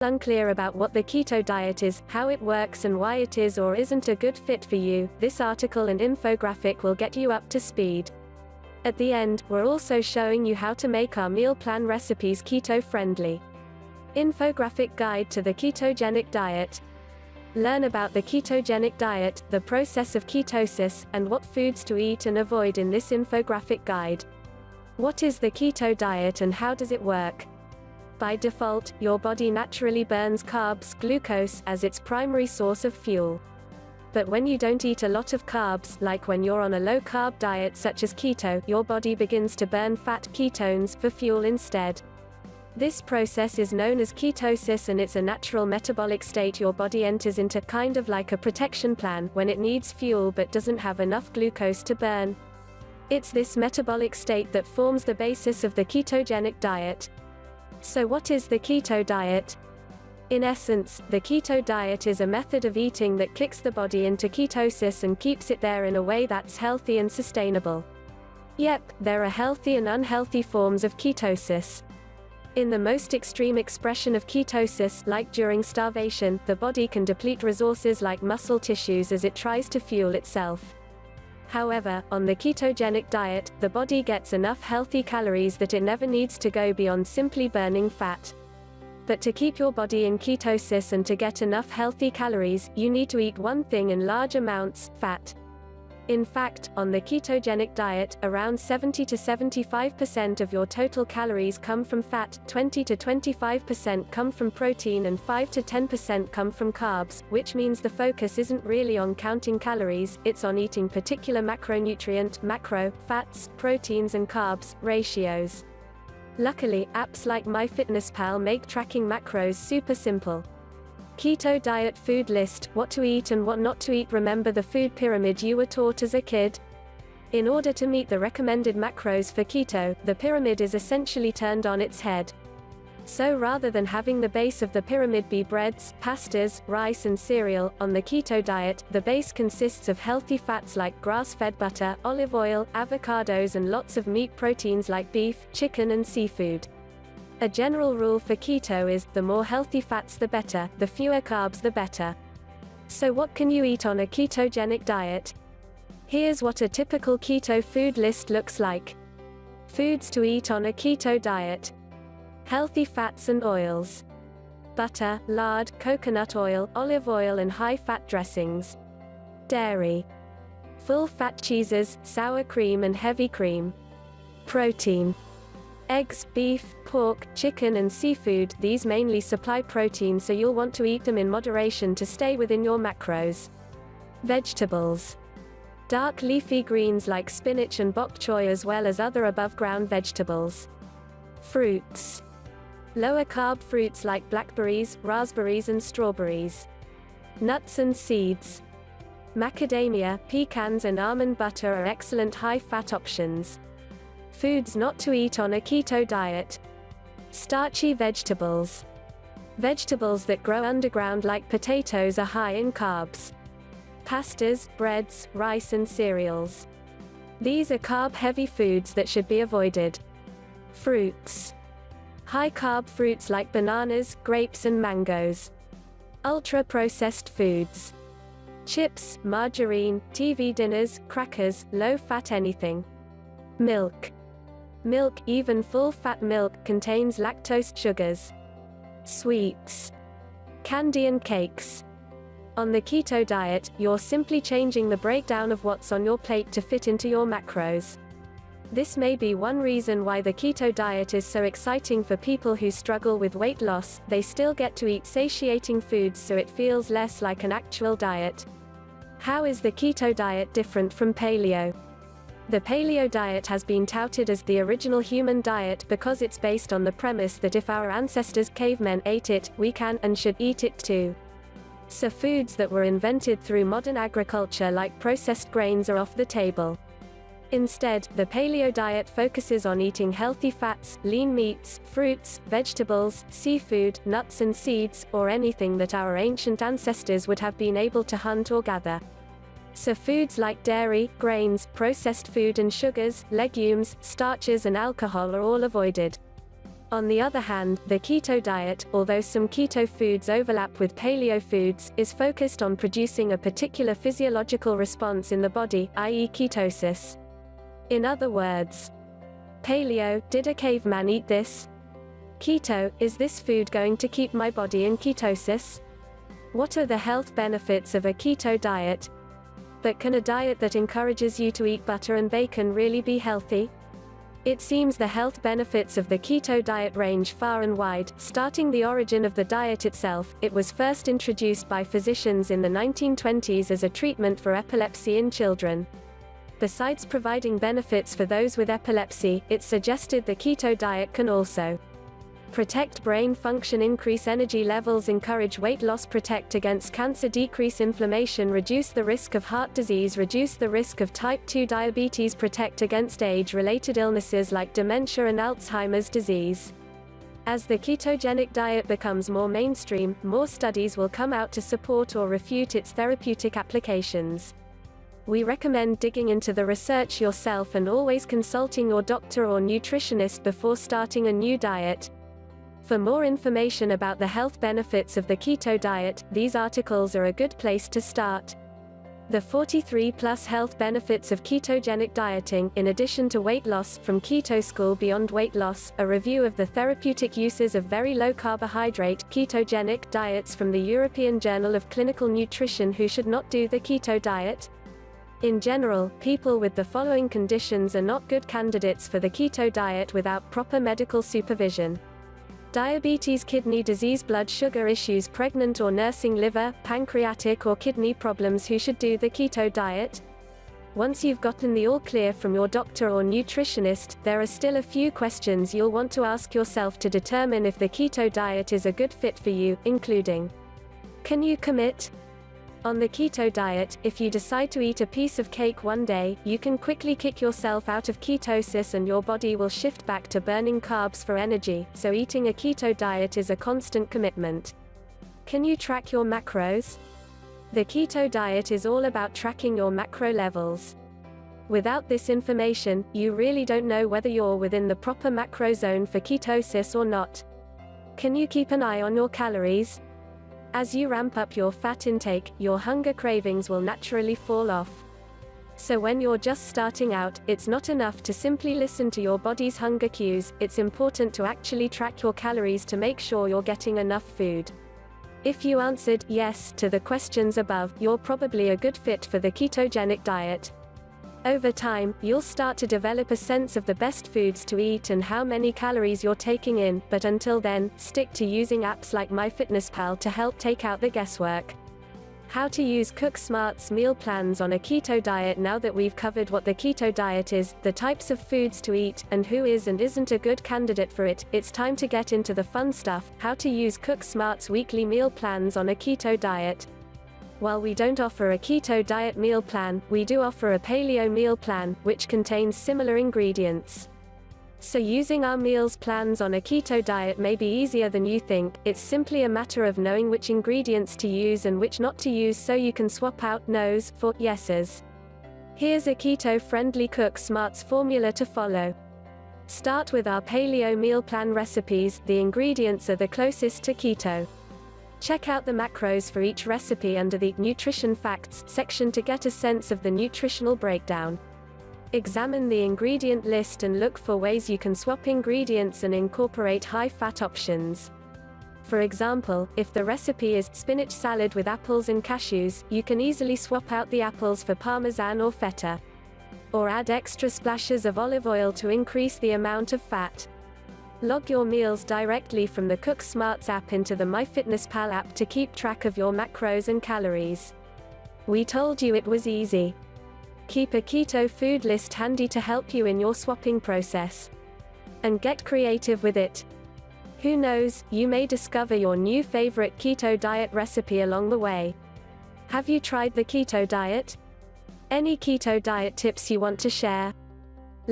Unclear about what the keto diet is, how it works and why it is or isn't a good fit for you, this article and infographic will get you up to speed. At the end, we're also showing you how to make our meal plan recipes keto-friendly. Infographic guide to the ketogenic diet. Learn about the ketogenic diet, the process of ketosis, and what foods to eat and avoid in this infographic guide. What is the keto diet and how does it work? By default, your body naturally burns carbs, glucose, as its primary source of fuel. But when you don't eat a lot of carbs, like when you're on a low-carb diet such as keto, your body begins to burn fat, ketones, for fuel instead. This process is known as ketosis and it's a natural metabolic state your body enters into, kind of like a protection plan, when it needs fuel but doesn't have enough glucose to burn. It's this metabolic state that forms the basis of the ketogenic diet. So what is the keto diet? In essence, the keto diet is a method of eating that kicks the body into ketosis and keeps it there in a way that's healthy and sustainable. Yep, there are healthy and unhealthy forms of ketosis. In the most extreme expression of ketosis, like during starvation, the body can deplete resources like muscle tissues as it tries to fuel itself. However, on the ketogenic diet, the body gets enough healthy calories that it never needs to go beyond simply burning fat. But to keep your body in ketosis and to get enough healthy calories, you need to eat one thing in large amounts: fat. In fact, on the ketogenic diet, around 70 to 75% of your total calories come from fat, 20 to 25% come from protein and 5 to 10% come from carbs, which means the focus isn't really on counting calories, it's on eating particular macronutrient, macro, fats, proteins and carbs, ratios. Luckily, apps like MyFitnessPal make tracking macros super simple. Keto diet food list, what to eat and what not to eat. Remember the food pyramid you were taught as a kid? In order to meet the recommended macros for keto, the pyramid is essentially turned on its head. So rather than having the base of the pyramid be breads, pastas, rice and cereal, on the keto diet, the base consists of healthy fats like grass-fed butter, olive oil, avocados and lots of meat proteins like beef, chicken and seafood. A general rule for keto is, the more healthy fats the better, the fewer carbs the better. So what can you eat on a ketogenic diet? Here's what a typical keto food list looks like. Foods to eat on a keto diet. Healthy fats and oils. Butter, lard, coconut oil, olive oil and high-fat dressings. Dairy. Full-fat cheeses, sour cream and heavy cream. Protein. Eggs, beef, pork, chicken and seafood. These mainly supply protein, so you'll want to eat them in moderation to stay within your macros. Vegetables. Dark leafy greens like spinach and bok choy as well as other above-ground vegetables. Fruits. Lower carb fruits like blackberries, raspberries and strawberries. Nuts and seeds. Macadamia, pecans and almond butter are excellent high-fat options. Foods not to eat on a keto diet. Starchy vegetables. Vegetables that grow underground like potatoes are high in carbs. Pastas, breads, rice and cereals. These are carb-heavy foods that should be avoided. Fruits. High-carb fruits like bananas, grapes and mangoes. Ultra-processed foods. Chips, margarine, TV dinners, crackers, low-fat anything. Milk. Milk, even full-fat milk, contains lactose sugars. Sweets. Candy and cakes. On the keto diet, you're simply changing the breakdown of what's on your plate to fit into your macros. This may be one reason why the keto diet is so exciting for people who struggle with weight loss. They still get to eat satiating foods, so it feels less like an actual diet. How is the keto diet different from paleo? The paleo diet has been touted as the original human diet because it's based on the premise that if our ancestors cavemen ate it, we can and should eat it too. So foods that were invented through modern agriculture like processed grains are off the table. Instead, the paleo diet focuses on eating healthy fats, lean meats, fruits, vegetables, seafood, nuts and seeds, or anything that our ancient ancestors would have been able to hunt or gather. So foods like dairy, grains, processed food and sugars, legumes, starches and alcohol are all avoided. On the other hand, the keto diet, although some keto foods overlap with paleo foods, is focused on producing a particular physiological response in the body, i.e. ketosis. In other words, paleo, did a caveman eat this? Keto, is this food going to keep my body in ketosis? What are the health benefits of a keto diet? But can a diet that encourages you to eat butter and bacon really be healthy? It seems the health benefits of the keto diet range far and wide. Starting the origin of the diet itself, it was first introduced by physicians in the 1920s as a treatment for epilepsy in children. Besides providing benefits for those with epilepsy, it suggested the keto diet can also protect brain function, increase energy levels, encourage weight loss, protect against cancer, decrease inflammation, reduce the risk of heart disease, reduce the risk of type 2 diabetes, protect against age-related illnesses like dementia and Alzheimer's disease. As the ketogenic diet becomes more mainstream, more studies will come out to support or refute its therapeutic applications. We recommend digging into the research yourself and always consulting your doctor or nutritionist before starting a new diet. For more information about the health benefits of the keto diet, these articles are a good place to start. The 43+ health benefits of ketogenic dieting, in addition to weight loss, from Keto School Beyond Weight Loss, a review of the therapeutic uses of very low carbohydrate, ketogenic diets from the European Journal of Clinical Nutrition. Who should not do the keto diet? In general, people with the following conditions are not good candidates for the keto diet without proper medical supervision: diabetes, kidney disease, blood sugar issues, pregnant or nursing, liver, pancreatic or kidney problems. Who should do the keto diet? Once you've gotten the all clear from your doctor or nutritionist, there are still a few questions you'll want to ask yourself to determine if the keto diet is a good fit for you, including: can you commit? On the keto diet, if you decide to eat a piece of cake one day, you can quickly kick yourself out of ketosis and your body will shift back to burning carbs for energy, so eating a keto diet is a constant commitment. Can you track your macros? The keto diet is all about tracking your macro levels. Without this information, you really don't know whether you're within the proper macro zone for ketosis or not. Can you keep an eye on your calories? As you ramp up your fat intake, your hunger cravings will naturally fall off. So when you're just starting out, it's not enough to simply listen to your body's hunger cues, it's important to actually track your calories to make sure you're getting enough food. If you answered yes to the questions above, you're probably a good fit for the ketogenic diet. Over time, you'll start to develop a sense of the best foods to eat and how many calories you're taking in, but until then, stick to using apps like MyFitnessPal to help take out the guesswork. How to use Cook Smart's meal plans on a keto diet. Now that we've covered what the keto diet is, the types of foods to eat, and who is and isn't a good candidate for it, it's time to get into the fun stuff: how to use Cook Smart's weekly meal plans on a keto diet. While we don't offer a keto diet meal plan, we do offer a paleo meal plan, which contains similar ingredients. So using our meals plans on a keto diet may be easier than you think. It's simply a matter of knowing which ingredients to use and which not to use, so you can swap out no's for yeses. Here's a keto-friendly Cook Smart's formula to follow. Start with our paleo meal plan recipes. The ingredients are the closest to keto. Check out the macros for each recipe under the Nutrition Facts section to get a sense of the nutritional breakdown. Examine the ingredient list and look for ways you can swap ingredients and incorporate high-fat options. For example, if the recipe is spinach salad with apples and cashews, you can easily swap out the apples for parmesan or feta. Or add extra splashes of olive oil to increase the amount of fat. Log your meals directly from the Cook Smarts app into the MyFitnessPal app to keep track of your macros and calories. We told you it was easy. Keep a keto food list handy to help you in your swapping process. And get creative with it. Who knows, you may discover your new favorite keto diet recipe along the way. Have you tried the keto diet? Any keto diet tips you want to share?